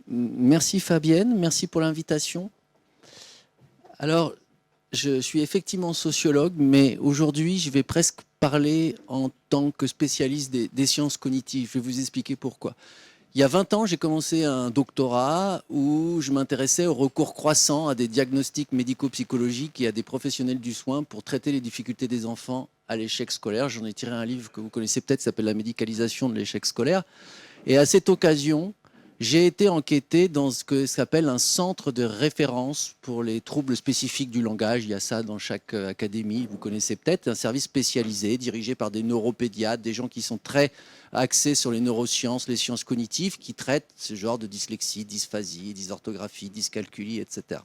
Merci Fabienne, merci pour l'invitation. Alors, je suis effectivement sociologue, mais aujourd'hui, je vais presque parler en tant que spécialiste des sciences cognitives. Je vais vous expliquer pourquoi. Il y a 20 ans, j'ai commencé un doctorat où je m'intéressais au recours croissant à des diagnostics médico-psychologiques et à des professionnels du soin pour traiter les difficultés des enfants à l'échec scolaire. J'en ai tiré un livre que vous connaissez peut-être, qui s'appelle La médicalisation de l'échec scolaire. Et à cette occasion, j'ai été enquêté dans ce que s'appelle un centre de référence pour les troubles spécifiques du langage. Il y a ça dans chaque académie, vous connaissez peut-être, un service spécialisé dirigé par des neuropédiatres, des gens qui sont très axés sur les neurosciences, les sciences cognitives, qui traitent ce genre de dyslexie, dysphasie, dysorthographie, dyscalculie, etc.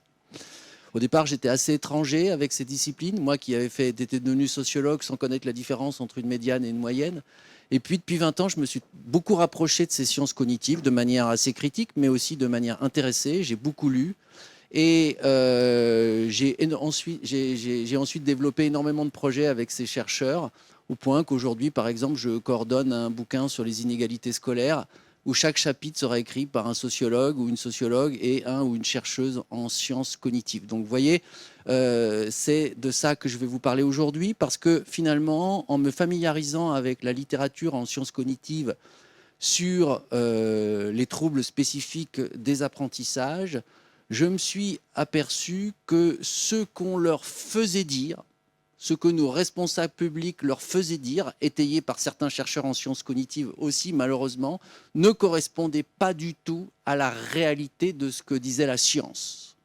Au départ, j'étais assez étranger avec ces disciplines, moi qui était devenu sociologue sans connaître la différence entre une médiane et une moyenne. Et puis, depuis 20 ans, je me suis beaucoup rapproché de ces sciences cognitives de manière assez critique, mais aussi de manière intéressée. J'ai beaucoup lu. Et j'ai ensuite développé énormément de projets avec ces chercheurs, au point qu'aujourd'hui, par exemple, je coordonne un bouquin sur les inégalités scolaires, où chaque chapitre sera écrit par un sociologue ou une sociologue et un ou une chercheuse en sciences cognitives. Donc, vous voyez, c'est de ça que je vais vous parler aujourd'hui, parce que finalement, en me familiarisant avec la littérature en sciences cognitives sur les troubles spécifiques des apprentissages, je me suis aperçu que ce qu'on leur faisait dire, ce que nos responsables publics leur faisaient dire, étayés par certains chercheurs en sciences cognitives aussi malheureusement, ne correspondait pas du tout à la réalité de ce que disait la science.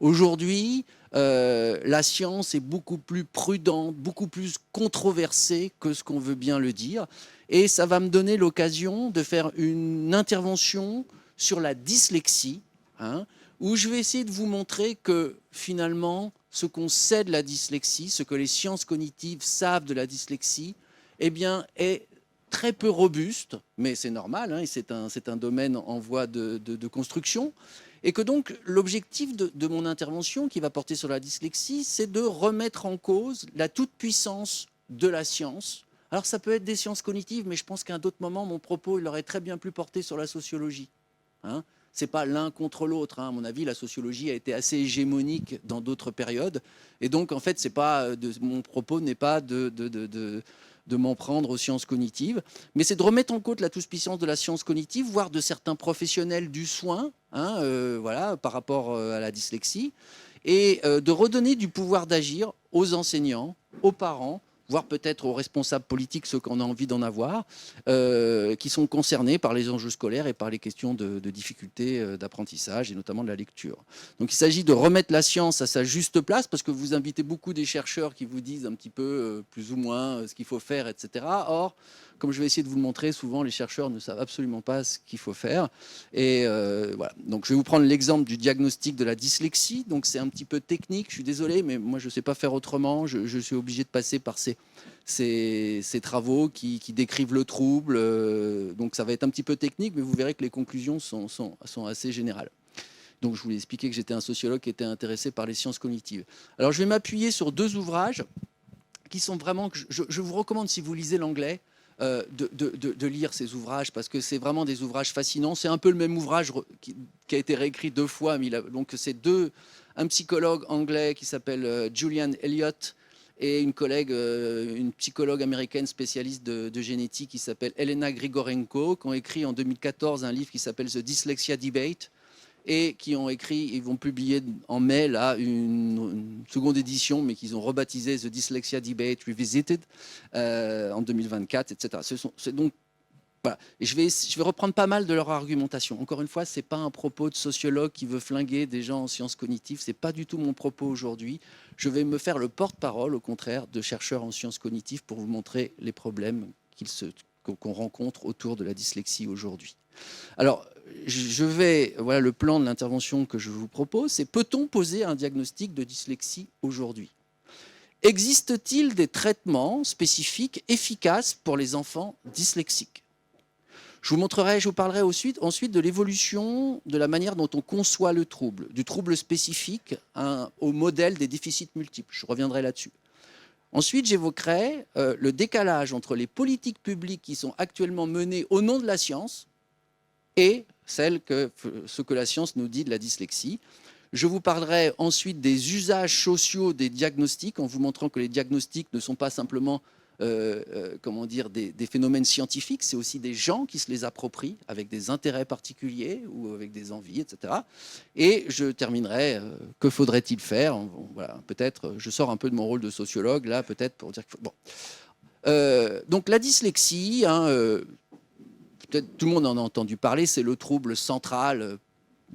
Aujourd'hui, la science est beaucoup plus prudente, beaucoup plus controversée que ce qu'on veut bien le dire. Et ça va me donner l'occasion de faire une intervention sur la dyslexie, hein, où je vais essayer de vous montrer que finalement, ce qu'on sait de la dyslexie, ce que les sciences cognitives savent de la dyslexie, eh bien, est très peu robuste, mais c'est normal, hein, c'est un domaine en voie de construction. Et que donc l'objectif de mon intervention qui va porter sur la dyslexie, c'est de remettre en cause la toute-puissance de la science. Alors ça peut être des sciences cognitives, mais je pense qu'à d'autres moments, mon propos il aurait très bien pu porter sur la sociologie. Hein, c'est pas l'un contre l'autre. Hein. À mon avis, la sociologie a été assez hégémonique dans d'autres périodes. Et donc, en fait, c'est pas mon propos n'est pas de m'en prendre aux sciences cognitives, mais c'est de remettre en cause la toute-puissance de la science cognitive, voire de certains professionnels du soin, hein, voilà, par rapport à la dyslexie, et de redonner du pouvoir d'agir aux enseignants, aux parents, voire peut-être aux responsables politiques, ceux qu'on a envie d'en avoir, qui sont concernés par les enjeux scolaires et par les questions de difficultés d'apprentissage et notamment de la lecture. Donc il s'agit de remettre la science à sa juste place, parce que vous invitez beaucoup des chercheurs qui vous disent un petit peu plus ou moins ce qu'il faut faire, etc. Or, comme je vais essayer de vous le montrer, souvent les chercheurs ne savent absolument pas ce qu'il faut faire. Et voilà. Donc je vais vous prendre l'exemple du diagnostic de la dyslexie. Donc c'est un petit peu technique, je suis désolé, mais moi je ne sais pas faire autrement. Je suis obligé de passer par ces travaux qui décrivent le trouble. Donc ça va être un petit peu technique, mais vous verrez que les conclusions sont assez générales. Donc je voulais expliquer que j'étais un sociologue qui était intéressé par les sciences cognitives. Alors je vais m'appuyer sur deux ouvrages qui sont vraiment... Je vous recommande, si vous lisez l'anglais, de lire ces ouvrages, parce que c'est vraiment des ouvrages fascinants. C'est un peu le même ouvrage qui a été réécrit deux fois. Donc c'est un psychologue anglais qui s'appelle Julian Elliott et une collègue, une psychologue américaine spécialiste de génétique qui s'appelle Elena Grigorenko, qui ont écrit en 2014 un livre qui s'appelle The Dyslexia Debate, et qui ont écrit, ils vont publier en mai là une seconde édition, mais qu'ils ont rebaptisé The Dyslexia Debate Revisited en 2024, etc. C'est donc voilà. Et je vais reprendre pas mal de leur argumentation. Encore une fois, c'est pas un propos de sociologue qui veut flinguer des gens en sciences cognitives. C'est pas du tout mon propos aujourd'hui. Je vais me faire le porte-parole, au contraire, de chercheurs en sciences cognitives pour vous montrer les problèmes qu'on rencontre autour de la dyslexie aujourd'hui. Alors, voilà le plan de l'intervention que je vous propose, c'est: peut-on poser un diagnostic de dyslexie aujourd'hui? Existe-t-il des traitements spécifiques efficaces pour les enfants dyslexiques? Je vous parlerai ensuite de l'évolution de la manière dont on conçoit le trouble, du trouble spécifique au modèle des déficits multiples. Je reviendrai là-dessus. Ensuite, j'évoquerai le décalage entre les politiques publiques qui sont actuellement menées au nom de la science et ce que la science nous dit de la dyslexie. Je vous parlerai ensuite des usages sociaux des diagnostics, en vous montrant que les diagnostics ne sont pas simplement comment dire, des phénomènes scientifiques, c'est aussi des gens qui se les approprient avec des intérêts particuliers ou avec des envies, etc. Et je terminerai, que faudrait-il faire? Voilà, peut-être, je sors un peu de mon rôle de sociologue, là, peut-être, pour dire que... Bon. Donc la dyslexie, hein, peut-être tout le monde en a entendu parler, c'est le trouble central.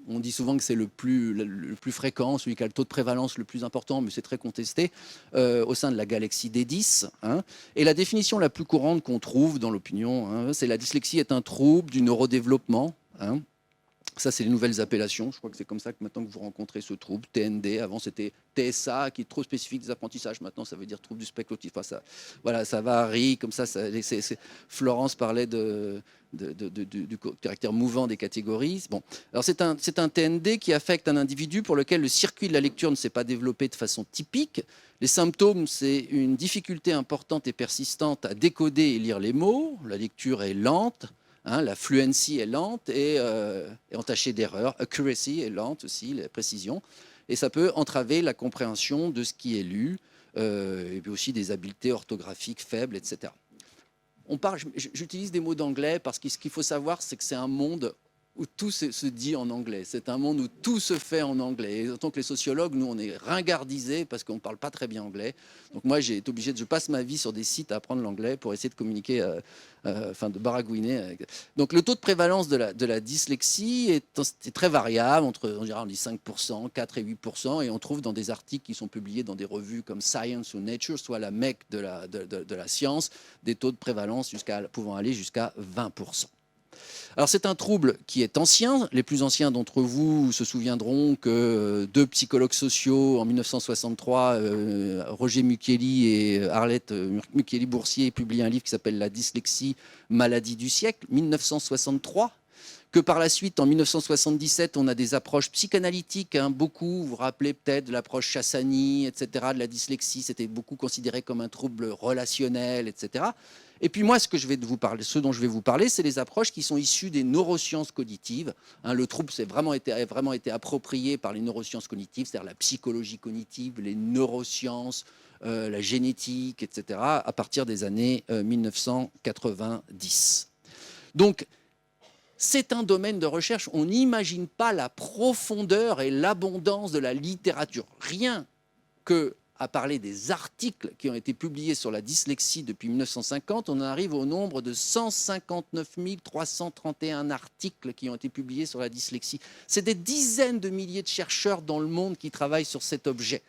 On dit souvent que c'est le plus fréquent, celui qui a le taux de prévalence le plus important, mais c'est très contesté, au sein de la galaxie des 10. Hein. Et la définition la plus courante qu'on trouve dans l'opinion, hein, c'est la dyslexie est un trouble du neurodéveloppement. Hein. Ça, c'est les nouvelles appellations. Je crois que c'est comme ça que maintenant que vous rencontrez ce trouble, TND. Avant, c'était TSA, qui est trop spécifique des apprentissages. Maintenant, ça veut dire trouble du spectre autistique. Enfin, ça, voilà, ça varie. Comme ça, Florence parlait du caractère mouvant des catégories. Bon. Alors, c'est un TND qui affecte un individu pour lequel le circuit de la lecture ne s'est pas développé de façon typique. Les symptômes, c'est une difficulté importante et persistante à décoder et lire les mots. La lecture est lente. Hein, la fluency est lente et entachée d'erreurs. Accuracy est lente aussi, la précision. Et ça peut entraver la compréhension de ce qui est lu, et puis aussi des habiletés orthographiques faibles, etc. J'utilise des mots d'anglais parce que ce qu'il faut savoir, c'est que c'est un monde où tout se dit en anglais. C'est un monde où tout se fait en anglais. Et en tant que les sociologues, nous, on est ringardisés parce qu'on ne parle pas très bien anglais. Donc moi, je passe ma vie sur des sites à apprendre l'anglais pour essayer de communiquer, de baragouiner. Donc le taux de prévalence de la dyslexie est très variable. En général, on dit 5%, 4 et 8%. Et on trouve dans des articles qui sont publiés dans des revues comme Science ou Nature, soit la mecque de la science, des taux de prévalence pouvant aller jusqu'à 20%. Alors c'est un trouble qui est ancien. Les plus anciens d'entre vous se souviendront que deux psychologues sociaux en 1963, Roger Mucchielli et Arlette Mucchielli-Boursier, publient un livre qui s'appelle La dyslexie, maladie du siècle, 1963. Que par la suite, en 1977, on a des approches psychanalytiques, hein, beaucoup, vous vous rappelez peut-être de l'approche Chassani, etc., de la dyslexie, c'était beaucoup considéré comme un trouble relationnel, etc. Et puis moi, ce dont je vais vous parler, c'est les approches qui sont issues des neurosciences cognitives. Hein, le trouble a vraiment été approprié par les neurosciences cognitives, c'est-à-dire la psychologie cognitive, les neurosciences, la génétique, etc., à partir des années 1990. Donc, c'est un domaine de recherche. On n'imagine pas la profondeur et l'abondance de la littérature. Rien que à parler des articles qui ont été publiés sur la dyslexie depuis 1950, on en arrive au nombre de 159 331 articles qui ont été publiés sur la dyslexie. C'est des dizaines de milliers de chercheurs dans le monde qui travaillent sur cet objet.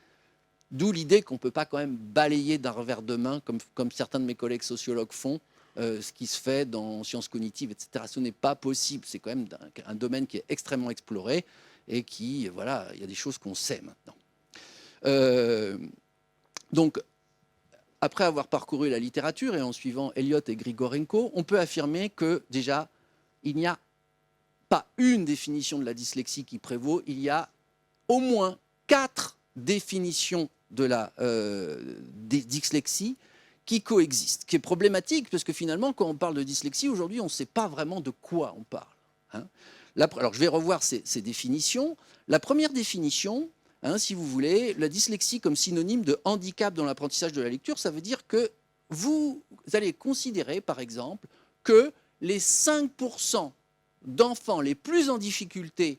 D'où l'idée qu'on ne peut pas quand même balayer d'un revers de main, comme certains de mes collègues sociologues font, ce qui se fait dans sciences cognitives, etc. Ce n'est pas possible. C'est quand même un domaine qui est extrêmement exploré et qui, voilà, il y a des choses qu'on sait maintenant. Donc, après avoir parcouru la littérature et en suivant Eliot et Grigorenko, on peut affirmer que déjà, il n'y a pas une définition de la dyslexie qui prévaut, il y a au moins 4 définitions de la dyslexie qui coexistent, qui est problématique, parce que finalement, quand on parle de dyslexie, aujourd'hui, on ne sait pas vraiment de quoi on parle. Hein. Alors, je vais revoir ces définitions. La première définition, hein, si vous voulez, la dyslexie comme synonyme de handicap dans l'apprentissage de la lecture, ça veut dire que vous allez considérer, par exemple, que les 5% d'enfants les plus en difficulté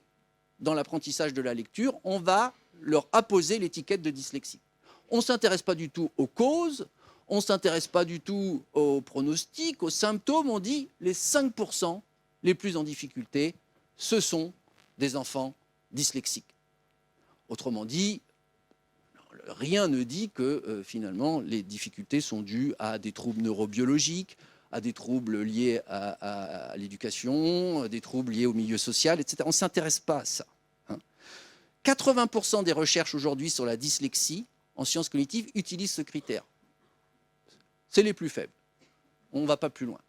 dans l'apprentissage de la lecture, on va leur apposer l'étiquette de dyslexie. On ne s'intéresse pas du tout aux causes, on ne s'intéresse pas du tout aux pronostics, aux symptômes. On dit les 5% les plus en difficulté, ce sont des enfants dyslexiques. Autrement dit, rien ne dit que finalement les difficultés sont dues à des troubles neurobiologiques, à des troubles liés à l'éducation, des troubles liés au milieu social, etc. On ne s'intéresse pas à ça. 80% des recherches aujourd'hui sur la dyslexie en sciences cognitives utilisent ce critère. C'est les plus faibles. On ne va pas plus loin.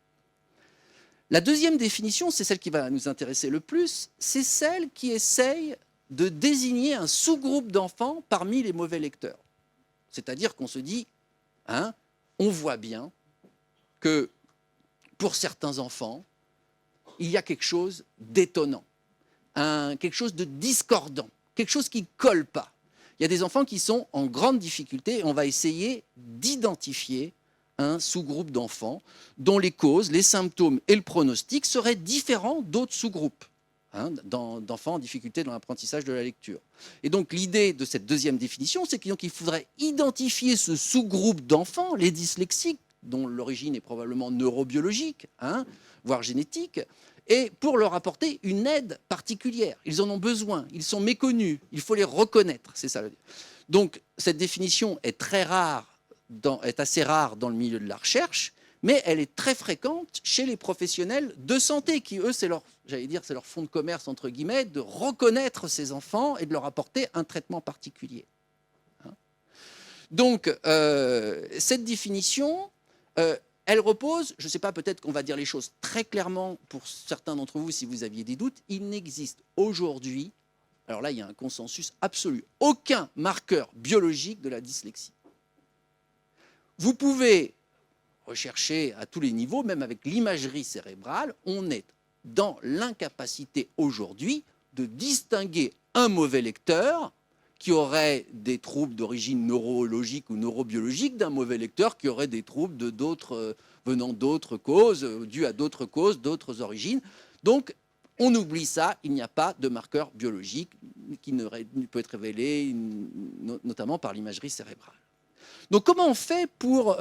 La deuxième définition, c'est celle qui va nous intéresser le plus, c'est celle qui essaye de désigner un sous-groupe d'enfants parmi les mauvais lecteurs. C'est-à-dire qu'on se dit, hein, on voit bien que pour certains enfants, il y a quelque chose d'étonnant. quelque chose de discordant, quelque chose qui ne colle pas. Il y a des enfants qui sont en grande difficulté et on va essayer d'identifier un sous-groupe d'enfants dont les causes, les symptômes et le pronostic seraient différents d'autres sous-groupes d'enfants en difficulté dans l'apprentissage de la lecture. Et donc l'idée de cette deuxième définition, c'est qu'il faudrait identifier ce sous-groupe d'enfants, les dyslexiques, dont l'origine est probablement neurobiologique, voire génétique, et pour leur apporter une aide particulière. Ils en ont besoin, ils sont méconnus, il faut les reconnaître, c'est ça. Donc cette définition est très rare, est assez rare dans le milieu de la recherche, mais elle est très fréquente chez les professionnels de santé, qui eux, c'est leur fonds de commerce, entre guillemets, de reconnaître ces enfants et de leur apporter un traitement particulier. Donc cette définition, elle repose, je ne sais pas, peut-être qu'on va dire les choses très clairement pour certains d'entre vous si vous aviez des doutes, il n'existe aujourd'hui, alors là il y a un consensus absolu, aucun marqueur biologique de la dyslexie. Vous pouvez rechercher à tous les niveaux, même avec l'imagerie cérébrale, on est dans l'incapacité aujourd'hui de distinguer un mauvais lecteur qui aurait des troubles d'origine neurologique ou neurobiologique d'un mauvais lecteur qui aurait des troubles venant d'autres causes, dus à d'autres causes, d'autres origines. Donc, on oublie ça, il n'y a pas de marqueur biologique qui ne peut être révélé notamment par l'imagerie cérébrale. Donc, comment on fait pour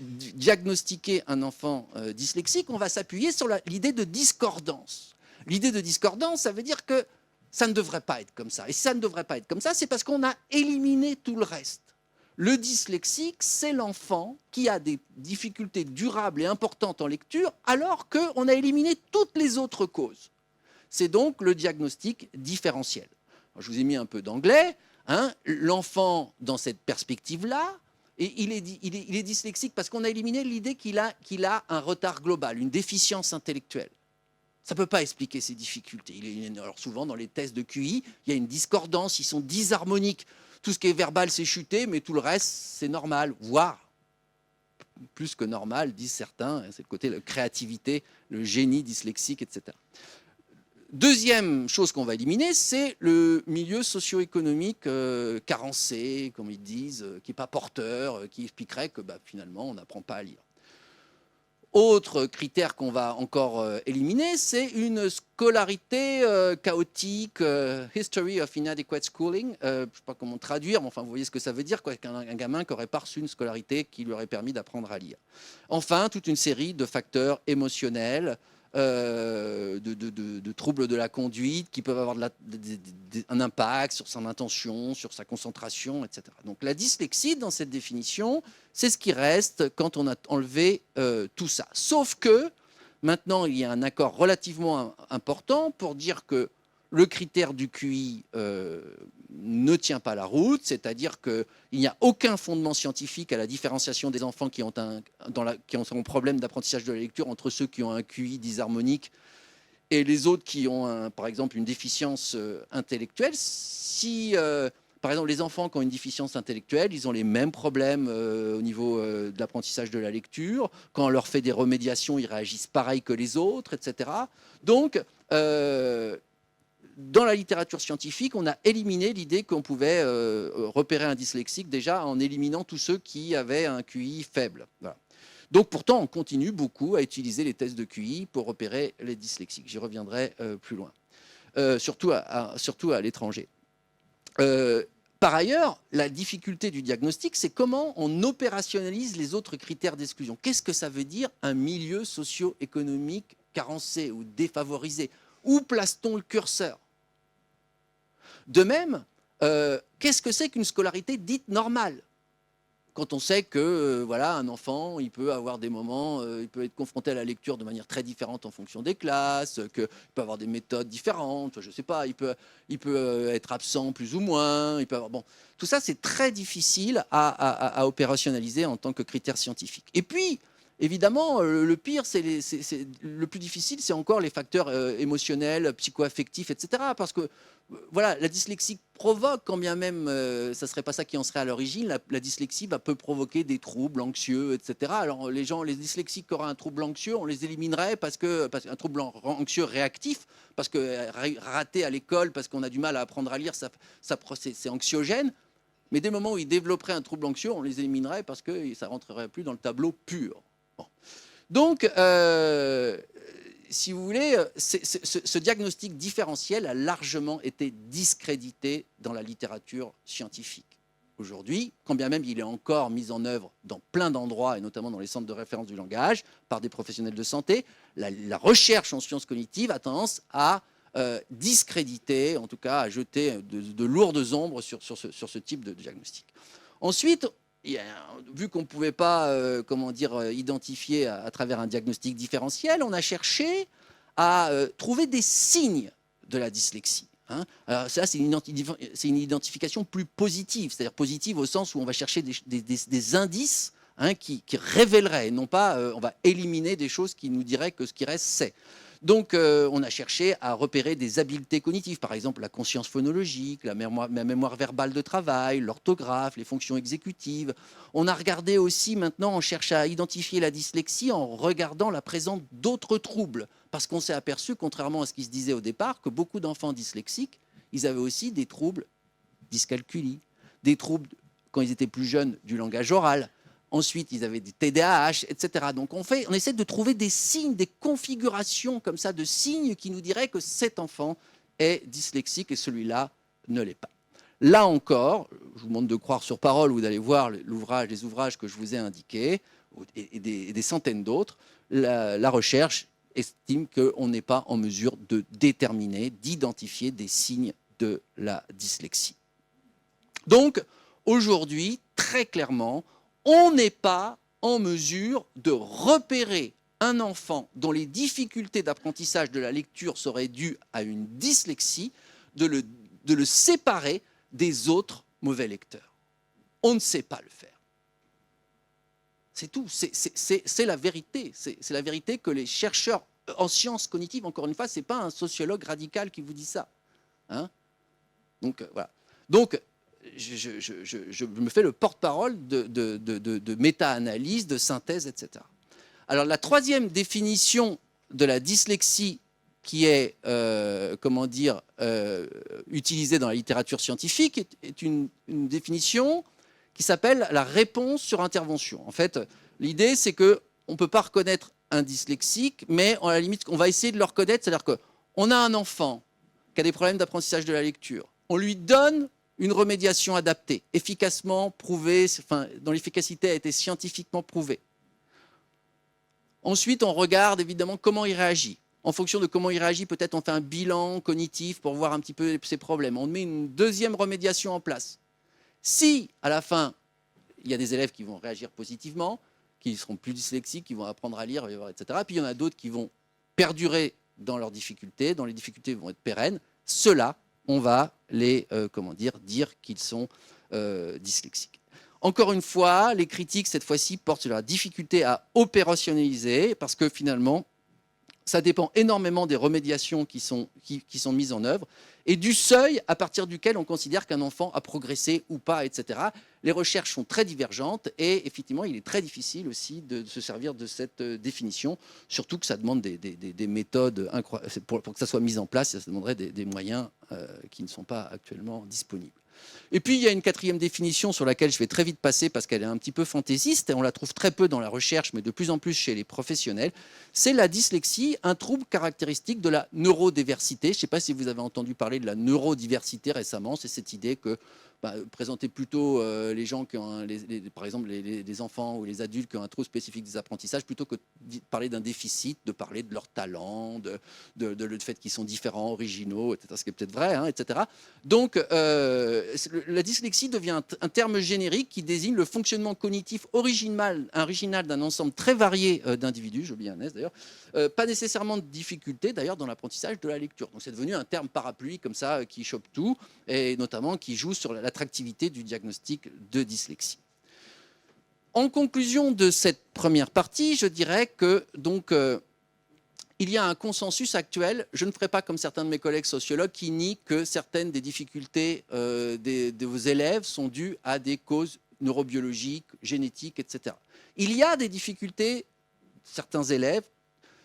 diagnostiquer un enfant dyslexique? On va s'appuyer sur l'idée de discordance. L'idée de discordance, ça veut dire que ça ne devrait pas être comme ça. Et si ça ne devrait pas être comme ça, c'est parce qu'on a éliminé tout le reste. Le dyslexique, c'est l'enfant qui a des difficultés durables et importantes en lecture, alors qu'on a éliminé toutes les autres causes. C'est donc le diagnostic différentiel. Alors, je vous ai mis un peu d'anglais. L'enfant, dans cette perspective-là, il est dyslexique parce qu'on a éliminé l'idée qu'il a un retard global, une déficience intellectuelle. Ça ne peut pas expliquer ces difficultés. Alors souvent, dans les tests de QI, il y a une discordance, ils sont disharmoniques. Tout ce qui est verbal, c'est chuté, mais tout le reste, c'est normal, voire plus que normal, disent certains. C'est le côté de la créativité, le génie dyslexique, etc. Deuxième chose qu'on va éliminer, c'est le milieu socio-économique carencé, comme ils disent, qui n'est pas porteur, qui expliquerait que finalement, on n'apprend pas à lire. Autre critère qu'on va encore éliminer, c'est une scolarité chaotique, history of inadequate schooling. Je ne sais pas comment traduire, mais enfin, vous voyez ce que ça veut dire, quoi, un gamin qui n'aurait pas reçu une scolarité qui lui aurait permis d'apprendre à lire. Enfin, toute une série de facteurs émotionnels, de troubles de la conduite qui peuvent avoir un impact sur son intention, sur sa concentration, etc. Donc la dyslexie, dans cette définition, c'est ce qui reste quand on a enlevé tout ça. Sauf que maintenant, il y a un accord relativement important pour dire que le critère du QI ne tient pas la route, c'est-à-dire qu'il n'y a aucun fondement scientifique à la différenciation des enfants qui ont un problème d'apprentissage de la lecture entre ceux qui ont un QI disharmonique et les autres qui ont, par exemple, une déficience intellectuelle. Si, par exemple, les enfants qui ont une déficience intellectuelle, ils ont les mêmes problèmes au niveau de l'apprentissage de la lecture. Quand on leur fait des remédiations, ils réagissent pareil que les autres, etc. Donc, dans la littérature scientifique, on a éliminé l'idée qu'on pouvait repérer un dyslexique déjà en éliminant tous ceux qui avaient un QI faible. Voilà. Donc pourtant, on continue beaucoup à utiliser les tests de QI pour repérer les dyslexiques. J'y reviendrai plus loin, surtout à l'étranger. Par ailleurs, la difficulté du diagnostic, c'est comment on opérationnalise les autres critères d'exclusion. Qu'est-ce que ça veut dire un milieu socio-économique carencé ou défavorisé? Où place-t-on le curseur? De même, qu'est-ce que c'est qu'une scolarité dite normale? Quand on sait que voilà, un enfant, il peut avoir des moments, il peut être confronté à la lecture de manière très différente en fonction des classes, qu'il peut avoir des méthodes différentes, je ne sais pas, il peut être absent plus ou moins, il peut avoir, bon, tout ça c'est très difficile à opérationnaliser en tant que critère scientifique. Et puis, Évidemment, le pire, le plus difficile, c'est encore les facteurs émotionnels, psycho-affectifs, etc. Parce que voilà, la dyslexie provoque, quand bien même ça ne serait pas ça qui en serait à l'origine, la dyslexie peut provoquer des troubles anxieux, etc. Alors les dyslexiques qui auraient un trouble anxieux, on les éliminerait parce qu'un trouble anxieux réactif, parce que raté à l'école, parce qu'on a du mal à apprendre à lire, c'est anxiogène. Mais dès le moment où ils développeraient un trouble anxieux, on les éliminerait parce que ça ne rentrerait plus dans le tableau pur. Bon. Donc, si vous voulez, ce diagnostic différentiel a largement été discrédité dans la littérature scientifique. Aujourd'hui, quand bien même il est encore mis en œuvre dans plein d'endroits, et notamment dans les centres de référence du langage, par des professionnels de santé, la recherche en sciences cognitives a tendance à discréditer, en tout cas à jeter de lourdes ombres sur ce type de diagnostic. Ensuite, vu qu'on ne pouvait pas identifier à travers un diagnostic différentiel, on a cherché à trouver des signes de la dyslexie. Alors ça, c'est une identification plus positive, c'est-à-dire positive au sens où on va chercher des indices qui révéleraient, non pas on va éliminer des choses qui nous diraient que ce qui reste, c'est. Donc, on a cherché à repérer des habiletés cognitives, par exemple la conscience phonologique, la mémoire verbale de travail, l'orthographe, les fonctions exécutives. On a regardé aussi, maintenant, on cherche à identifier la dyslexie en regardant la présence d'autres troubles, parce qu'on s'est aperçu, contrairement à ce qui se disait au départ, que beaucoup d'enfants dyslexiques, ils avaient aussi des troubles dyscalculie, des troubles, quand ils étaient plus jeunes, du langage oral. Ensuite, ils avaient des TDAH, etc. Donc, on essaie de trouver des signes, des configurations comme ça, de signes qui nous diraient que cet enfant est dyslexique et celui-là ne l'est pas. Là encore, je vous demande de croire sur parole ou d'aller voir les ouvrages que je vous ai indiqués et des centaines d'autres. La recherche estime qu'on n'est pas en mesure de déterminer, d'identifier des signes de la dyslexie. Donc, aujourd'hui, très clairement, on n'est pas en mesure de repérer un enfant dont les difficultés d'apprentissage de la lecture seraient dues à une dyslexie, de le séparer des autres mauvais lecteurs. On ne sait pas le faire. C'est tout, c'est la vérité. C'est la vérité que les chercheurs en sciences cognitives, encore une fois, ce n'est pas un sociologue radical qui vous dit ça. Donc, voilà. Donc, je me fais le porte-parole de méta-analyse, de synthèse, etc. Alors, la troisième définition de la dyslexie qui est, utilisée dans la littérature scientifique est une définition qui s'appelle la réponse sur intervention. En fait, l'idée, c'est qu'on ne peut pas reconnaître un dyslexique, mais à la limite, on va essayer de le reconnaître. C'est-à-dire qu'on a un enfant qui a des problèmes d'apprentissage de la lecture. On lui donne une remédiation adaptée, efficacement prouvée, dont l'efficacité a été scientifiquement prouvée. Ensuite, on regarde évidemment comment il réagit. En fonction de comment il réagit, peut-être on fait un bilan cognitif pour voir un petit peu ses problèmes. On met une deuxième remédiation en place. Si, à la fin, il y a des élèves qui vont réagir positivement, qui seront plus dyslexiques, qui vont apprendre à lire, etc. Puis il y en a d'autres qui vont perdurer dans leurs difficultés, dont les difficultés vont être pérennes. Ceux-là, on va les dire qu'ils sont dyslexiques. Encore une fois, les critiques, cette fois-ci, portent sur la difficulté à opérationnaliser, parce que finalement, ça dépend énormément des remédiations qui sont mises en œuvre et du seuil à partir duquel on considère qu'un enfant a progressé ou pas, etc. Les recherches sont très divergentes et effectivement, il est très difficile aussi de se servir de cette définition, surtout que ça demande des méthodes incroyables. Pour que ça soit mis en place, ça demanderait des moyens qui ne sont pas actuellement disponibles. Et puis, il y a une quatrième définition sur laquelle je vais très vite passer parce qu'elle est un petit peu fantaisiste et on la trouve très peu dans la recherche, mais de plus en plus chez les professionnels. C'est la dyslexie, un trouble caractéristique de la neurodiversité. Je ne sais pas si vous avez entendu parler de la neurodiversité récemment. C'est cette idée que présenter plutôt les gens qui ont, par exemple, les enfants ou les adultes qui ont un trouble spécifique des apprentissages, plutôt que de parler d'un déficit, de parler de leur talent, le fait qu'ils sont différents, originaux, etc., ce qui est peut-être vrai, etc. Donc, la dyslexie devient un terme générique qui désigne le fonctionnement cognitif original d'un ensemble très varié d'individus, j'ai oublié un S d'ailleurs, pas nécessairement de difficultés d'ailleurs dans l'apprentissage de la lecture. Donc c'est devenu un terme parapluie comme ça qui chope tout et notamment qui joue sur l'attractivité du diagnostic de dyslexie. En conclusion de cette première partie, je dirais que donc il y a un consensus actuel. Je ne ferai pas comme certains de mes collègues sociologues qui nient que certaines des difficultés de vos élèves sont dues à des causes neurobiologiques, génétiques, etc. Il y a des difficultés, certains élèves,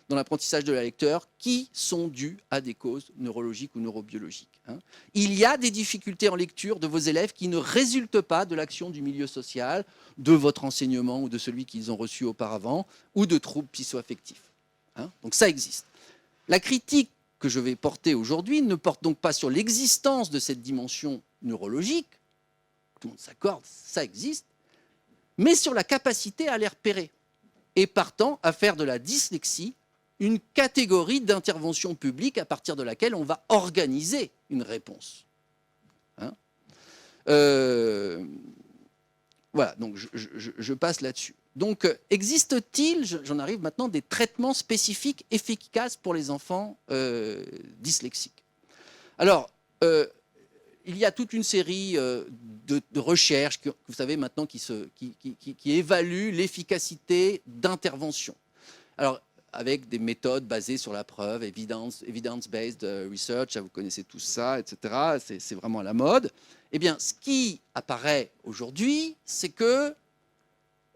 dans l'apprentissage de la lecture, qui sont dues à des causes neurologiques ou neurobiologiques. Il y a des difficultés en lecture de vos élèves qui ne résultent pas de l'action du milieu social, de votre enseignement ou de celui qu'ils ont reçu auparavant, ou de troubles psychoaffectifs. Donc ça existe. La critique que je vais porter aujourd'hui ne porte donc pas sur l'existence de cette dimension neurologique, tout le monde s'accorde, ça existe, mais sur la capacité à les repérer et partant à faire de la dyslexie une catégorie d'intervention publique à partir de laquelle on va organiser une réponse. Voilà, donc je passe là-dessus. Donc, existe-t-il, j'en arrive maintenant, des traitements spécifiques efficaces pour les enfants dyslexiques? Alors, il y a toute une série de recherches, vous savez maintenant, qui évaluent l'efficacité d'intervention. Alors, avec des méthodes basées sur la preuve, evidence-based research, vous connaissez tout ça, etc. C'est vraiment à la mode. Eh bien, ce qui apparaît aujourd'hui, c'est que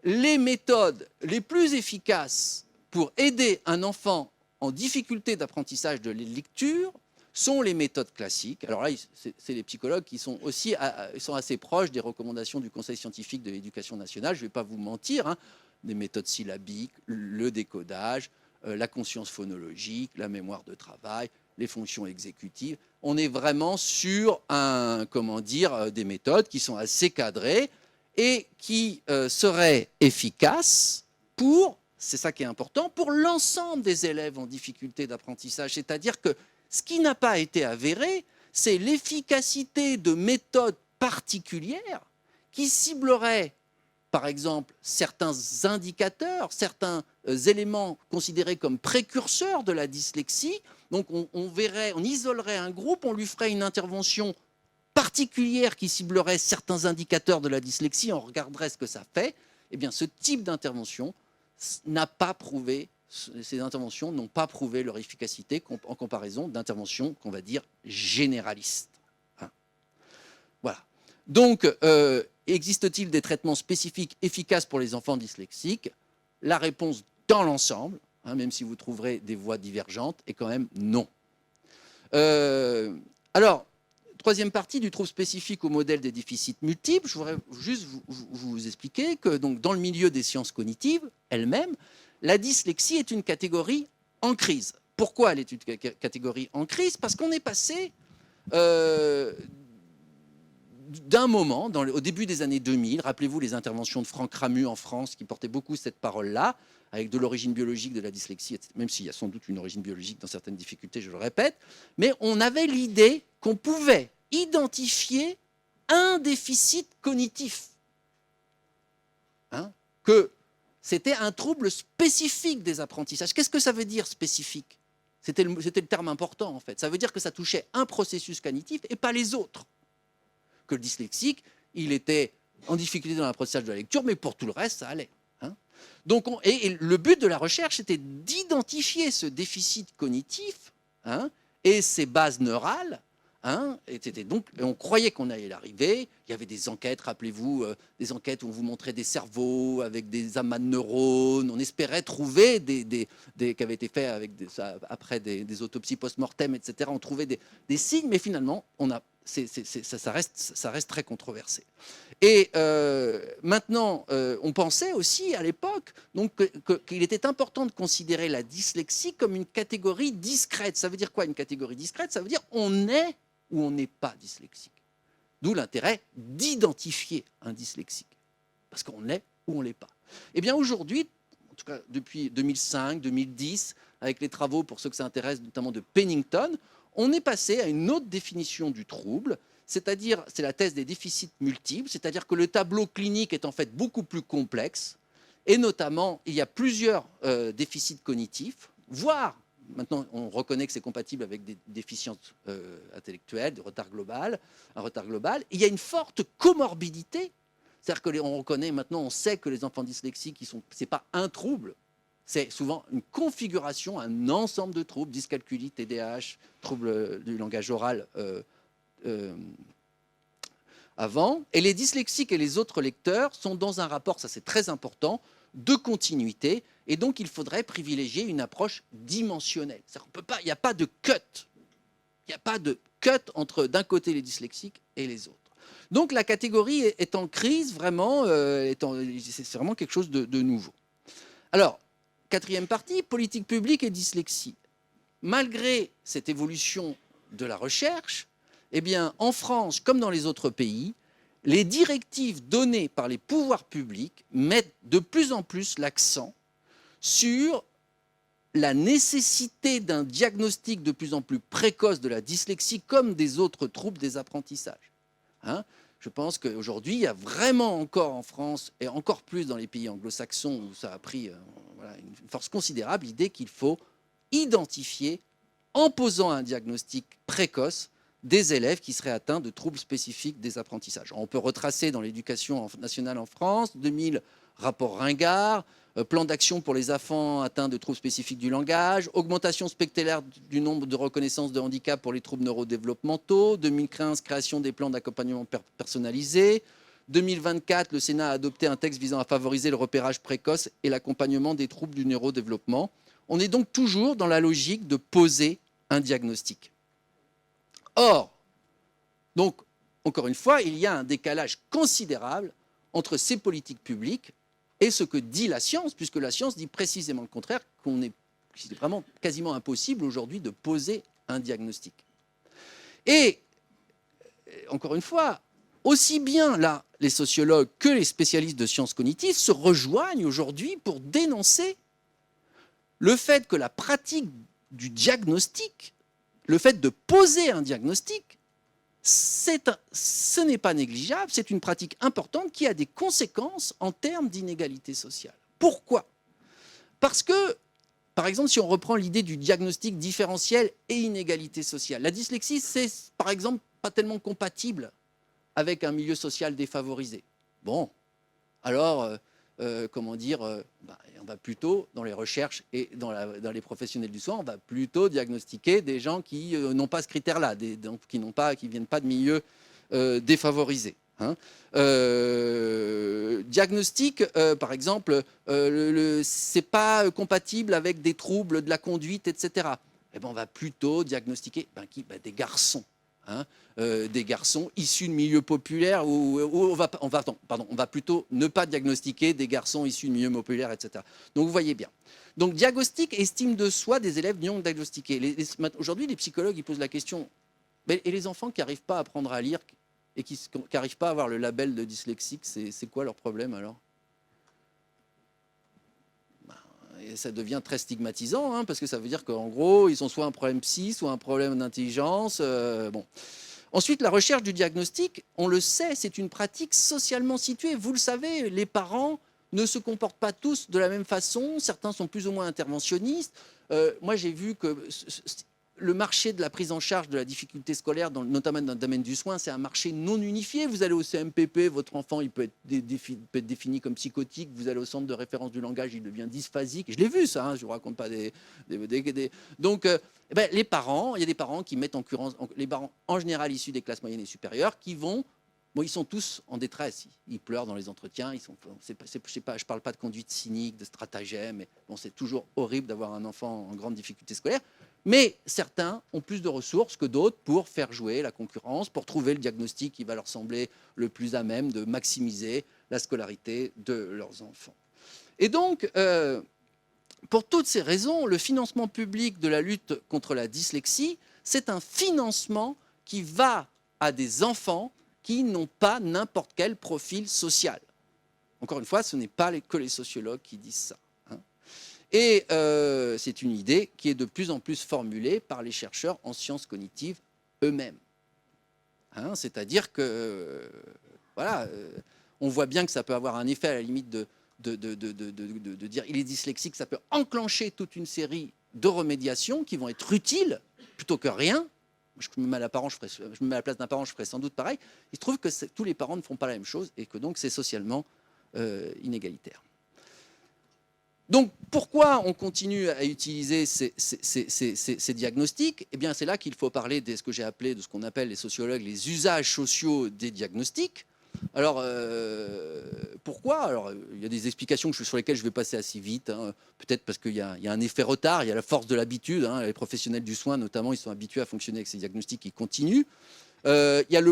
les méthodes les plus efficaces pour aider un enfant en difficulté d'apprentissage de la lecture sont les méthodes classiques. Alors là, c'est les psychologues qui sont aussi sont assez proches des recommandations du Conseil scientifique de l'éducation nationale. Je ne vais pas vous mentir, des méthodes syllabiques, le décodage, la conscience phonologique, la mémoire de travail, les fonctions exécutives. On est vraiment sur des méthodes qui sont assez cadrées et qui seraient efficaces pour, c'est ça qui est important, pour l'ensemble des élèves en difficulté d'apprentissage. C'est-à-dire que ce qui n'a pas été avéré, c'est l'efficacité de méthodes particulières qui cibleraient, par exemple, certains indicateurs, certains éléments considérés comme précurseurs de la dyslexie. Donc on isolerait un groupe, on lui ferait une intervention particulière qui ciblerait certains indicateurs de la dyslexie, on regarderait ce que ça fait. Eh bien, ce type d'intervention n'a pas prouvé, ces interventions n'ont pas prouvé leur efficacité en comparaison d'interventions qu'on va dire généralistes. Voilà. Donc, existe-t-il des traitements spécifiques efficaces pour les enfants dyslexiques? La réponse dans l'ensemble, même si vous trouverez des voies divergentes, est quand même non. Alors, troisième partie du trouble spécifique au modèle des déficits multiples, je voudrais juste vous expliquer que donc, dans le milieu des sciences cognitives elles-mêmes, la dyslexie est une catégorie en crise. Pourquoi elle est une catégorie en crise? Parce qu'on est passé d'un moment, au début des années 2000, rappelez-vous les interventions de Franck Ramu en France, qui portait beaucoup cette parole-là, avec de l'origine biologique de la dyslexie, même s'il y a sans doute une origine biologique dans certaines difficultés, je le répète, mais on avait l'idée qu'on pouvait identifier un déficit cognitif, que c'était un trouble spécifique des apprentissages. Qu'est-ce que ça veut dire spécifique? C'était le terme important en fait. Ça veut dire que ça touchait un processus cognitif et pas les autres. Que le dyslexique, il était en difficulté dans l'apprentissage de la lecture, mais pour tout le reste, ça allait. Donc et le but de la recherche, c'était d'identifier ce déficit cognitif et ses bases neurales. Donc, on croyait qu'on allait l'arriver. Il y avait des enquêtes, rappelez-vous, des enquêtes où on vous montrait des cerveaux avec des amas de neurones. On espérait trouver qui avaient été faits après des autopsies post-mortem, etc. On trouvait des signes, mais finalement, ça reste très controversé. Et maintenant, on pensait aussi à l'époque qu'il était important de considérer la dyslexie comme une catégorie discrète. Ça veut dire quoi, une catégorie discrète? Ça veut dire on est ou on n'est pas dyslexique. D'où l'intérêt d'identifier un dyslexique. Parce qu'on l'est ou on ne l'est pas. Eh bien aujourd'hui, en tout cas depuis 2005, 2010, avec les travaux, pour ceux que ça intéresse, notamment de Pennington, on est passé à une autre définition du trouble, c'est-à-dire, c'est la thèse des déficits multiples, c'est-à-dire que le tableau clinique est en fait beaucoup plus complexe, et notamment, il y a plusieurs déficits cognitifs, voire, maintenant on reconnaît que c'est compatible avec des déficiences intellectuelles, un retard global, il y a une forte comorbidité, C'est-à-dire qu'on reconnaît maintenant, on sait que les enfants dyslexiques, c'est pas un trouble, c'est souvent une configuration, un ensemble de troubles, dyscalculie, TDAH, troubles du langage oral avant. Et les dyslexiques et les autres lecteurs sont dans un rapport, ça c'est très important, de continuité. Et donc il faudrait privilégier une approche dimensionnelle. Il n'y a pas de cut. Il n'y a pas de cut entre d'un côté les dyslexiques et les autres. Donc la catégorie est en crise, vraiment, c'est vraiment quelque chose de nouveau. Alors, quatrième partie, politique publique et dyslexie. Malgré cette évolution de la recherche, eh bien, en France, comme dans les autres pays, les directives données par les pouvoirs publics mettent de plus en plus l'accent sur la nécessité d'un diagnostic de plus en plus précoce de la dyslexie comme des autres troubles des apprentissages. Je pense qu'aujourd'hui, il y a vraiment encore en France, et encore plus dans les pays anglo-saxons, où ça a pris une force considérable, l'idée qu'il faut identifier, en posant un diagnostic précoce, des élèves qui seraient atteints de troubles spécifiques des apprentissages. On peut retracer dans l'éducation nationale en France, 2000, rapport Ringard, plan d'action pour les enfants atteints de troubles spécifiques du langage, augmentation spectaculaire du nombre de reconnaissances de handicap pour les troubles neurodéveloppementaux, 2015, création des plans d'accompagnement personnalisés, 2024, le Sénat a adopté un texte visant à favoriser le repérage précoce et l'accompagnement des troubles du neurodéveloppement. On est donc toujours dans la logique de poser un diagnostic. Or, donc, encore une fois, il y a un décalage considérable entre ces politiques publiques et ce que dit la science, puisque la science dit précisément le contraire, c'est vraiment quasiment impossible aujourd'hui de poser un diagnostic. Et, encore une fois, aussi bien là, les sociologues que les spécialistes de sciences cognitives se rejoignent aujourd'hui pour dénoncer le fait que la pratique du diagnostic, le fait de poser un diagnostic, ce n'est pas négligeable, c'est une pratique importante qui a des conséquences en termes d'inégalité sociale. Pourquoi? Parce que, par exemple, si on reprend l'idée du diagnostic différentiel et inégalité sociale, la dyslexie, c'est par exemple pas tellement compatible avec un milieu social défavorisé. Bon, alors, on va plutôt, dans les recherches et dans les professionnels du soin, on va plutôt diagnostiquer des gens qui n'ont pas ce critère-là, qui ne viennent pas de milieux défavorisés. Diagnostic, par exemple, c'est pas compatible avec des troubles de la conduite, etc. Eh ben, on va plutôt diagnostiquer des garçons. Des garçons issus de milieux populaires on va plutôt ne pas diagnostiquer des garçons issus de milieux populaires, etc. Donc vous voyez bien. Donc diagnostic et estime de soi des élèves non diagnostiqués. Aujourd'hui, les psychologues ils posent la question, et les enfants qui n'arrivent pas à apprendre à lire et qui n'arrivent pas à avoir le label de dyslexique, c'est quoi leur problème alors? Et ça devient très stigmatisant, parce que ça veut dire qu'en gros, ils ont soit un problème psy, soit un problème d'intelligence. Bon. Ensuite, la recherche du diagnostic, on le sait, c'est une pratique socialement située. Vous le savez, les parents ne se comportent pas tous de la même façon. Certains sont plus ou moins interventionnistes. Moi, j'ai vu que le marché de la prise en charge de la difficulté scolaire, notamment dans le domaine du soin, c'est un marché non unifié. Vous allez au CMPP, votre enfant il peut être défini comme psychotique. Vous allez au centre de référence du langage, il devient dysphasique. Je l'ai vu ça, je ne vous raconte pas Donc, les parents, il y a des parents qui mettent en concurrence, les parents en général issus des classes moyennes et supérieures, qui vont... Bon, ils sont tous en détresse, ils pleurent dans les entretiens, je ne parle pas de conduite cynique, de stratagème, mais bon, c'est toujours horrible d'avoir un enfant en grande difficulté scolaire. Mais certains ont plus de ressources que d'autres pour faire jouer la concurrence, pour trouver le diagnostic qui va leur sembler le plus à même de maximiser la scolarité de leurs enfants. Et donc, pour toutes ces raisons, le financement public de la lutte contre la dyslexie, c'est un financement qui va à des enfants qui n'ont pas n'importe quel profil social. Encore une fois, ce n'est pas que les sociologues qui disent ça. Et c'est une idée qui est de plus en plus formulée par les chercheurs en sciences cognitives eux-mêmes. C'est-à-dire que, on voit bien que ça peut avoir un effet à la limite de dire il est dyslexique, ça peut enclencher toute une série de remédiations qui vont être utiles plutôt que rien, je me mets à la place d'un parent, je ferais sans doute pareil. Il se trouve que tous les parents ne font pas la même chose et que donc c'est socialement inégalitaire. Donc, pourquoi on continue à utiliser ces diagnostics? Eh bien, c'est là qu'il faut parler de ce qu'on appelle les sociologues les usages sociaux des diagnostics. Alors, pourquoi? Alors, il y a des explications sur lesquelles je vais passer assez vite. Hein. Peut-être parce qu'il y a un effet retard, il y a la force de l'habitude. Hein. Les professionnels du soin, notamment, ils sont habitués à fonctionner avec ces diagnostics qui continuent. Il y a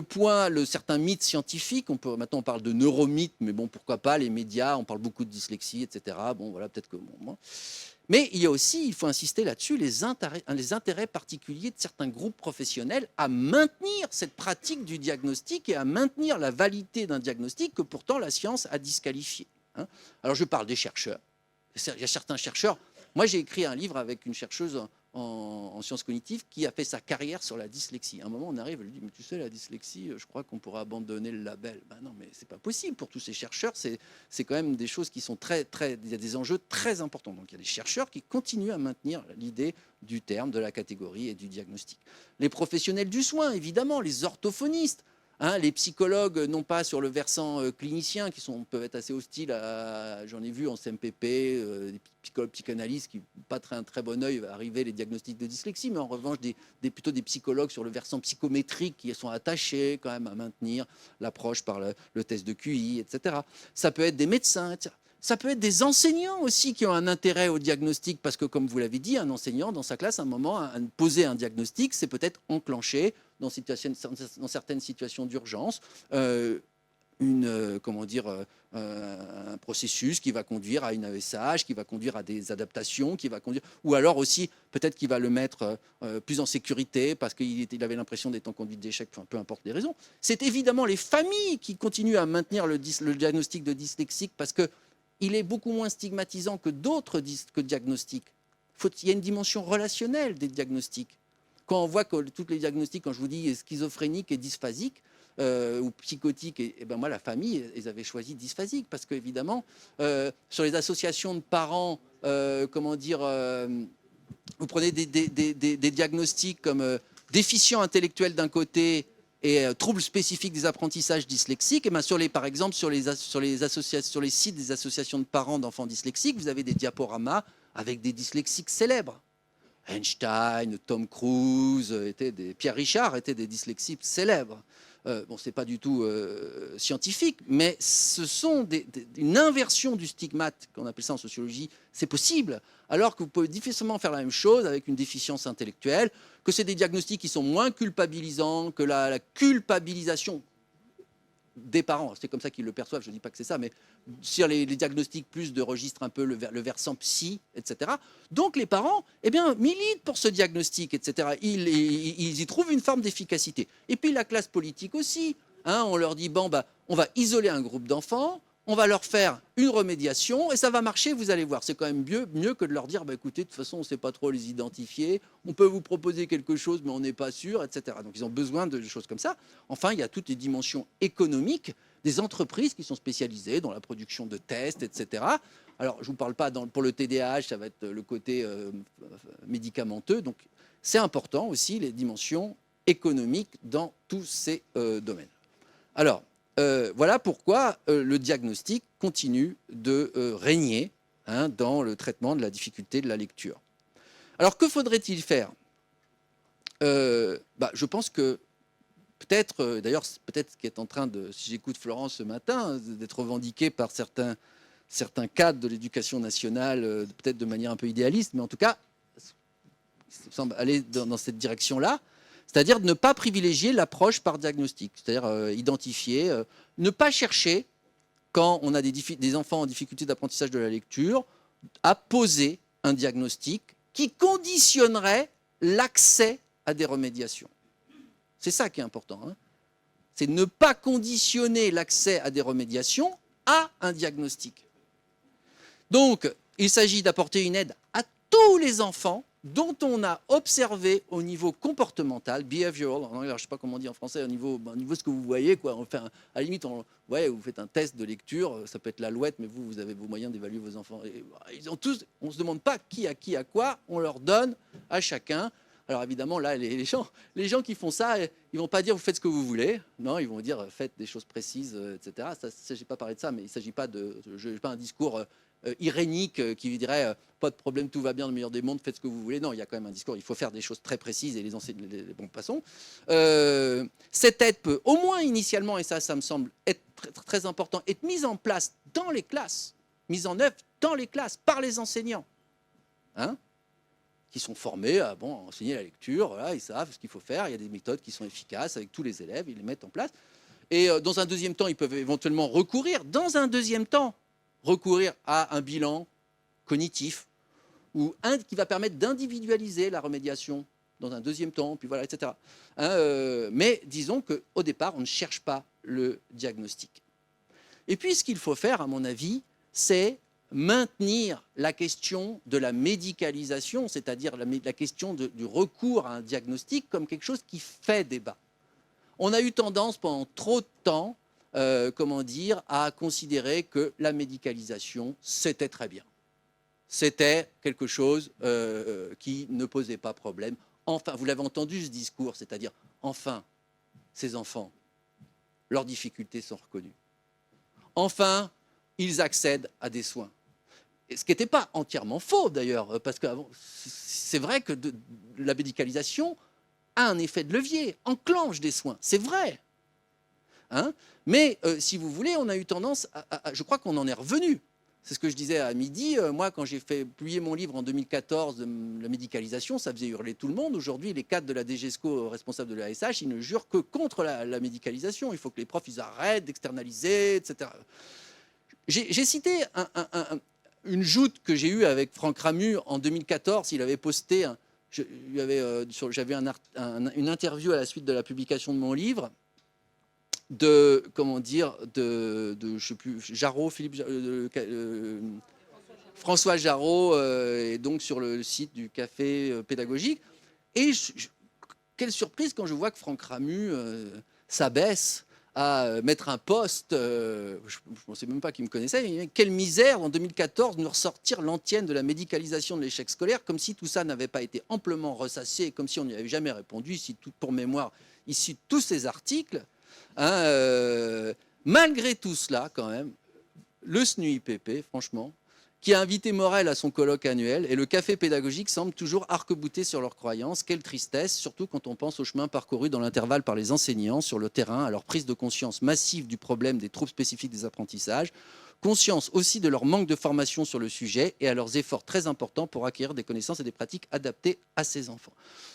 certains mythes scientifiques. Maintenant, on parle de neuromythes, mais bon, pourquoi pas, les médias, on parle beaucoup de dyslexie, etc. Bon, voilà, peut-être que... Bon. Mais il y a aussi, il faut insister là-dessus, les intérêts particuliers de certains groupes professionnels à maintenir cette pratique du diagnostic et à maintenir la validité d'un diagnostic que pourtant la science a disqualifié. Hein. Alors, je parle des chercheurs. Il y a certains chercheurs. Moi, j'ai écrit un livre avec une chercheuse en sciences cognitives qui a fait sa carrière sur la dyslexie. À un moment, on arrive, elle lui dit, mais tu sais, la dyslexie, je crois qu'on pourra abandonner le label. Ben non, mais c'est pas possible pour tous ces chercheurs. C'est quand même des choses qui sont il y a des enjeux très importants. Donc il y a des chercheurs qui continuent à maintenir l'idée du terme, de la catégorie et du diagnostic. Les professionnels du soin, évidemment, les orthophonistes, hein, les psychologues, non pas sur le versant clinicien, peuvent être assez hostiles j'en ai vu en CMPP, des psychologues psychanalystes qui, pas un très bon œil, arriver les diagnostics de dyslexie, mais en revanche, plutôt des psychologues sur le versant psychométrique qui sont attachés quand même à maintenir l'approche par le test de QI, etc. Ça peut être des médecins, etc. Ça peut être des enseignants aussi qui ont un intérêt au diagnostic, parce que, comme vous l'avez dit, un enseignant dans sa classe, à un moment, poser un diagnostic, c'est peut-être enclencher dans certaines situations d'urgence un processus qui va conduire à une AESH, qui va conduire à des adaptations, ou alors aussi peut-être qu'il va le mettre plus en sécurité parce qu'il avait l'impression d'être en conduite d'échec, enfin, peu importe les raisons. C'est évidemment les familles qui continuent à maintenir le diagnostic de dyslexique parce qu'il est beaucoup moins stigmatisant que d'autres diagnostics. Il y a une dimension relationnelle des diagnostics. Quand on voit que tous les diagnostics, quand je vous dis schizophrénique et dysphasique, ou psychotique, et ben moi, la famille, ils avaient choisi dysphasique, parce qu'évidemment, sur les associations de parents, vous prenez des diagnostics comme déficient intellectuel d'un côté et troubles spécifiques des apprentissages dyslexiques, et ben par exemple, sur les sites des associations de parents d'enfants dyslexiques, vous avez des diaporamas avec des dyslexiques célèbres. Einstein, Tom Cruise, Pierre Richard étaient des dyslexiques célèbres. Bon, c'est pas du tout scientifique, mais ce sont une inversion du stigmate, qu'on appelle ça en sociologie, c'est possible, alors que vous pouvez difficilement faire la même chose avec une déficience intellectuelle, que c'est des diagnostics qui sont moins culpabilisants, que la culpabilisation des parents, c'est comme ça qu'ils le perçoivent, je ne dis pas que c'est ça, mais sur les diagnostics plus de registre un peu le versant psy, etc. Donc les parents, eh bien, militent pour ce diagnostic, etc. Ils y trouvent une forme d'efficacité. Et puis la classe politique aussi, hein, on leur dit, bon, bah, on va isoler un groupe d'enfants, on va leur faire une remédiation et ça va marcher, vous allez voir. C'est quand même mieux que de leur dire, bah, écoutez, de toute façon, on ne sait pas trop les identifier, on peut vous proposer quelque chose, mais on n'est pas sûr, etc. Donc ils ont besoin de choses comme ça. Enfin, il y a toutes les dimensions économiques des entreprises qui sont spécialisées dans la production de tests, etc. Alors, je ne vous parle pas pour le TDAH, ça va être le côté médicamenteux. Donc, c'est important aussi les dimensions économiques dans tous ces domaines. Alors, voilà pourquoi le diagnostic continue de régner dans le traitement de la difficulté de la lecture. Alors, que faudrait-il faire? Je pense que peut-être, d'ailleurs, peut-être ce qui est en train de, si j'écoute Florence ce matin, d'être revendiqué par certains cadres de l'éducation nationale, peut-être de manière un peu idéaliste, mais en tout cas, ça semble aller dans cette direction-là. C'est-à-dire de ne pas privilégier l'approche par diagnostic, c'est-à-dire identifier, ne pas chercher, quand on a des enfants en difficulté d'apprentissage de la lecture, à poser un diagnostic qui conditionnerait l'accès à des remédiations. C'est ça qui est important. Hein. C'est ne pas conditionner l'accès à des remédiations à un diagnostic. Donc, il s'agit d'apporter une aide à tous les enfants dont on a observé au niveau comportemental, behavioral, je ne sais pas comment on dit en français, au niveau de ce que vous voyez, quoi. On fait à la limite, vous faites un test de lecture, ça peut être l'Alouette, mais vous avez vos moyens d'évaluer vos enfants. Et, ils ont tous, on ne se demande pas qui a quoi, on leur donne à chacun. Alors évidemment, là, les gens qui font ça, ils vont pas dire vous faites ce que vous voulez. Non, ils vont dire faites des choses précises, etc. Ça, il ne s'agit pas de parler de ça, mais il ne s'agit pas pas un discours irénique qui dirait pas de problème, tout va bien, le meilleur des mondes, faites ce que vous voulez. Non, il y a quand même un discours, il faut faire des choses très précises et les enseigner. Bon, passons. Cette aide peut, au moins initialement, et ça me semble être très important, être mise en place dans les classes, mise en œuvre dans les classes par les enseignants. Hein, qui sont formés à enseigner la lecture, voilà, ils savent ce qu'il faut faire, il y a des méthodes qui sont efficaces avec tous les élèves, ils les mettent en place. Et dans un deuxième temps, ils peuvent éventuellement recourir à un bilan cognitif ou qui va permettre d'individualiser la remédiation dans un deuxième temps, puis voilà, etc. Mais disons qu'au départ, on ne cherche pas le diagnostic. Et puis, ce qu'il faut faire, à mon avis, c'est maintenir la question de la médicalisation, c'est-à-dire la question du recours à un diagnostic comme quelque chose qui fait débat. On a eu tendance pendant trop de temps, à considérer que la médicalisation, c'était très bien. C'était quelque chose qui ne posait pas problème. Enfin, vous l'avez entendu ce discours, c'est-à-dire, enfin, ces enfants, leurs difficultés sont reconnues. Enfin, ils accèdent à des soins. Ce qui n'était pas entièrement faux d'ailleurs, parce que c'est vrai que la médicalisation a un effet de levier, enclenche des soins, c'est vrai. Hein, mais si vous voulez, on a eu tendance je crois qu'on en est revenu. C'est ce que je disais à midi. Moi, quand j'ai fait publier mon livre en 2014 de la médicalisation, ça faisait hurler tout le monde. Aujourd'hui, les cadres de la DGESCO, responsables de l'ASH, ils ne jurent que contre la médicalisation. Il faut que les profs ils arrêtent d'externaliser, etc. J'ai cité une joute que j'ai eue avec Franck Ramu en 2014. Il avait posté, j'avais une interview à la suite de la publication de mon livre de je sais plus, Jarreau, François Jarreau, et donc sur le site du Café Pédagogique. Et quelle surprise quand je vois que Franck Ramu s'abaisse à mettre un poste, je ne pensais même pas qu'il me connaissait, mais quelle misère en 2014 nous ressortir l'antienne de la médicalisation de l'échec scolaire, comme si tout ça n'avait pas été amplement ressassé, comme si on n'y avait jamais répondu, ici, pour mémoire, ici tous ces articles. Malgré tout cela, quand même, le SNUIPP, franchement, qui a invité Morel à son colloque annuel, et le Café Pédagogique semble toujours arc-bouté sur leurs croyances. Quelle tristesse, surtout quand on pense au chemin parcouru dans l'intervalle par les enseignants sur le terrain, à leur prise de conscience massive du problème des troubles spécifiques des apprentissages, conscience aussi de leur manque de formation sur le sujet et à leurs efforts très importants pour acquérir des connaissances et des pratiques adaptées à ces enfants.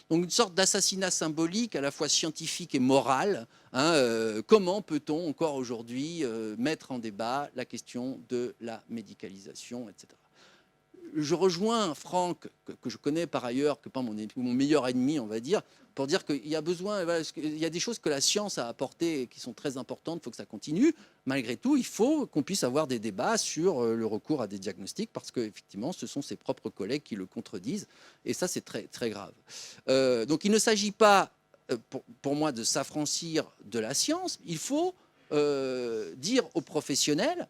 Donc une sorte d'assassinat symbolique à la fois scientifique et moral. Comment peut-on encore aujourd'hui mettre en débat la question de la médicalisation, etc. Je rejoins Franck, que je connais par ailleurs, que pas mon meilleur ennemi, on va dire, pour dire qu'il y a besoin, il y a des choses que la science a apportées et qui sont très importantes, il faut que ça continue. Malgré tout, il faut qu'on puisse avoir des débats sur le recours à des diagnostics, parce qu'effectivement, ce sont ses propres collègues qui le contredisent, et ça, c'est très, très grave. Donc, il ne s'agit pas, pour moi, de s'affranchir de la science. Il faut dire aux professionnels,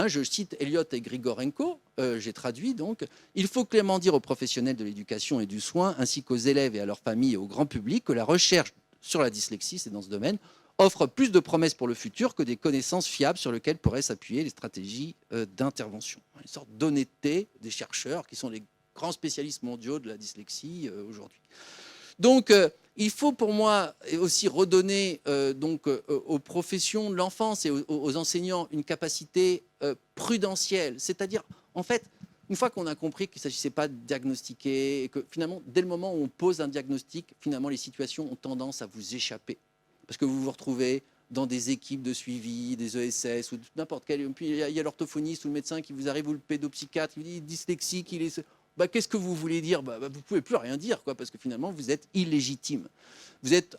je cite Elliott et Grigorenko, j'ai traduit donc, il faut clairement dire aux professionnels de l'éducation et du soin, ainsi qu'aux élèves et à leurs familles et au grand public, que la recherche sur la dyslexie, c'est dans ce domaine, offre plus de promesses pour le futur que des connaissances fiables sur lesquelles pourraient s'appuyer les stratégies d'intervention. Une sorte d'honnêteté des chercheurs qui sont les grands spécialistes mondiaux de la dyslexie aujourd'hui. Donc, il faut pour moi aussi redonner aux professions de l'enfance et aux enseignants une capacité prudentielle. C'est-à-dire, en fait, une fois qu'on a compris qu'il ne s'agissait pas de diagnostiquer, et que finalement, dès le moment où on pose un diagnostic, finalement, les situations ont tendance à vous échapper. Parce que vous vous retrouvez dans des équipes de suivi, des ESS, ou n'importe quel. Puis il y a l'orthophoniste ou le médecin qui vous arrive, ou le pédopsychiatre, il dit dyslexique, il est... qu'est-ce que vous voulez dire ? Vous ne pouvez plus rien dire, parce que finalement, vous êtes illégitime. Vous êtes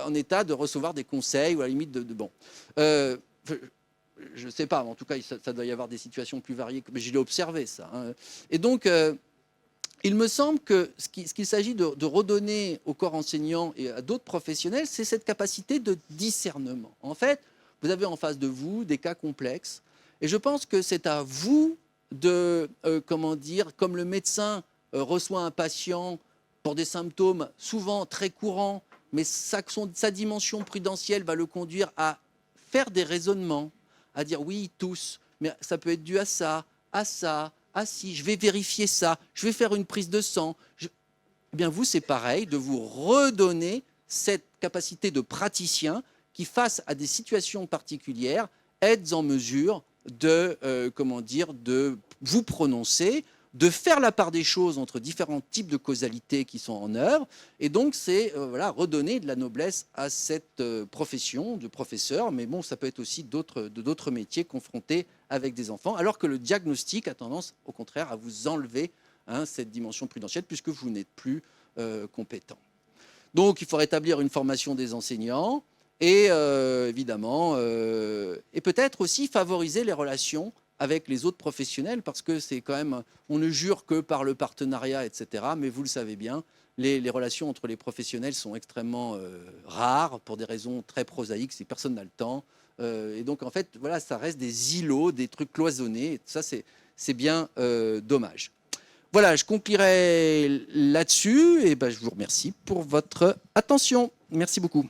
en état de recevoir des conseils, ou à la limite de bon. Je ne sais pas, mais en tout cas, ça doit y avoir des situations plus variées, mais je l'ai observé, ça. Et donc, il me semble que ce qu'il s'agit de redonner au corps enseignant et à d'autres professionnels, c'est cette capacité de discernement. En fait, vous avez en face de vous des cas complexes, et je pense que c'est à vous de, comme le médecin reçoit un patient pour des symptômes souvent très courants, mais sa dimension prudentielle va le conduire à faire des raisonnements, à dire oui, tous, mais ça peut être dû à ça, ah si, je vais vérifier ça, je vais faire une prise de sang. Eh bien, vous, c'est pareil, de vous redonner cette capacité de praticien qui, face à des situations particulières, êtes en mesure de, de vous prononcer, de faire la part des choses entre différents types de causalités qui sont en œuvre. Et donc, c'est redonner de la noblesse à cette profession de professeur. Mais bon, ça peut être aussi d'autres métiers confrontés avec des enfants, alors que le diagnostic a tendance, au contraire, à vous enlever cette dimension prudentielle, puisque vous n'êtes plus compétent. Donc, il faut rétablir une formation des enseignants et évidemment, et peut-être aussi favoriser les relations avec les autres professionnels, parce que c'est quand même, on ne jure que par le partenariat, etc. Mais vous le savez bien, les relations entre les professionnels sont extrêmement rares pour des raisons très prosaïques, si personne n'a le temps. Et donc, en fait, voilà, ça reste des îlots, des trucs cloisonnés. Et ça, c'est bien dommage. Voilà, je conclurai là-dessus et je vous remercie pour votre attention. Merci beaucoup.